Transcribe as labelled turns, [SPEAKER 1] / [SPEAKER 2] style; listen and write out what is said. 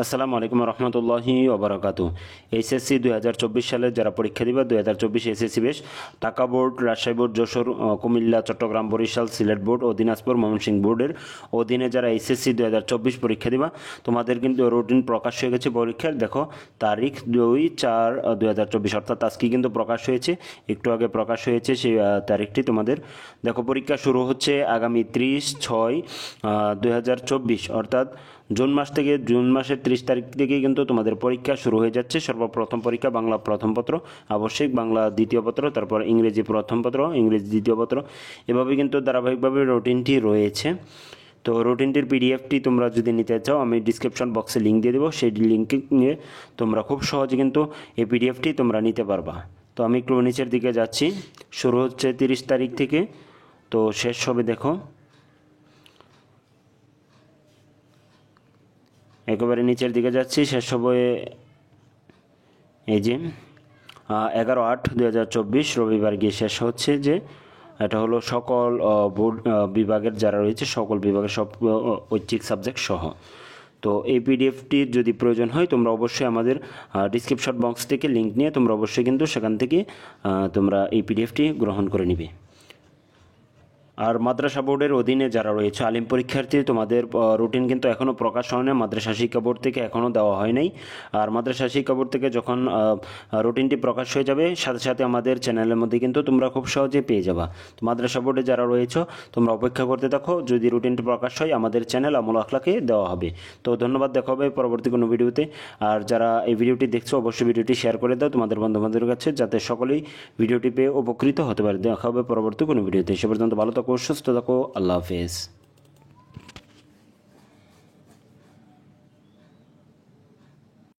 [SPEAKER 1] আসসালামু আলাইকুম রহমতুল্লাহি ওবরাকাতু। এইচএসসি 2024 সালে যারা পরীক্ষা দিবা 2024 এসএসসি বেশ Dhaka board, Rajshahi board, Jessore, Comilla, Chittagong, Barisal, Sylhet board ও দিনাজপুর, ময়মনসিংহ বোর্ডের অধীনে যারা এইচএসসি 2024 পরীক্ষা দিবা তোমাদের কিন্তু রুটিন প্রকাশ হয়ে গেছে। পরীক্ষার দেখো তারিখ 2/4/2024, অর্থাৎ আজকে কিন্তু প্রকাশ হয়েছে, একটু আগে প্রকাশ হয়েছে সেই তারিখটি তোমাদের। দেখো পরীক্ষা শুরু হচ্ছে আগামী 30/6/2024, অর্থাৎ জুন মাসের 30 তারিখ থেকে কিন্তু তোমাদের পরীক্ষা শুরু হয়ে যাচ্ছে। সর্বপ্রথম পরীক্ষা বাংলা প্রথম পত্র, আবশ্যিক বাংলা দ্বিতীয় পত্র, তারপর ইংরেজি প্রথম পত্র, ইংরেজি দ্বিতীয় পত্র, এভাবে কিন্তু ধারাবাহিকভাবে রুটিনটি রয়েছে। তো রুটিনটির পিডিএফটি তোমরা যদি নিতে চাও আমি ডিসক্রিপশন বক্সে লিঙ্ক দিয়ে দেবো, সেই লিঙ্কে নিয়ে তোমরা খুব সহজে কিন্তু এই পিডিএফটি তোমরা নিতে পারবা। তো আমি একটু নিচের দিকে যাচ্ছি, শুরু হচ্ছে 30 তারিখ থেকে, তো শেষ হবে দেখো একেবারে নিচের দিকে যাচ্ছি, শেষ হবে এই যে 11/8/2024 রবিবার গিয়ে শেষ হচ্ছে। যে এটা হলো সকল বোর্ড বিভাগের যারা রয়েছে সকল বিভাগের সব ঐচ্ছিক সাবজেক্ট সহ। তো এই পিডিএফটির যদি প্রয়োজন হয় তোমরা অবশ্যই আমাদের ডিসক্রিপশন বক্স থেকে লিঙ্ক নিয়ে তোমরা অবশ্যই কিন্তু সেখান থেকে তোমরা এই পিডিএফটি গ্রহণ করে নিবে। আর মাদ্রাসা বোর্ডের অধীনে যারা রয়েছে আলিম পরীক্ষার্থী, তোমাদের রুটিন কিন্তু এখনও প্রকাশ হয় না, মাদ্রাসা শিক্ষা বোর্ড থেকে এখনও দেওয়া হয় নাই। আর মাদ্রাসা শিক্ষা বোর্ড থেকে যখন রুটিনটি প্রকাশ হয়ে যাবে সাথে সাথে আমাদের চ্যানেলের মধ্যে কিন্তু তোমরা খুব সহজে পেয়ে যাবা। তো মাদ্রাসা বোর্ডে যারা রয়েছে তোমরা অপেক্ষা করতে থাকো, যদি রুটিনটি প্রকাশ হয় আমাদের চ্যানেল আমল আখলাকে দেওয়া হবে। তো ধন্যবাদ, দেখা হবে পরবর্তী কোনো ভিডিওতে। আর যারা এই ভিডিওটি দেখছো অবশ্যই ভিডিওটি শেয়ার করে দাও তোমাদের বন্ধুবান্ধবের কাছে, যাতে সকলেই ভিডিওটি পেয়ে উপকৃত হতে পারে। দেখা হবে পরবর্তী কোনো ভিডিওতে, সে পর্যন্ত ভালো থাকো, সুস্থ থাকো, আল্লাহ হাফেজ।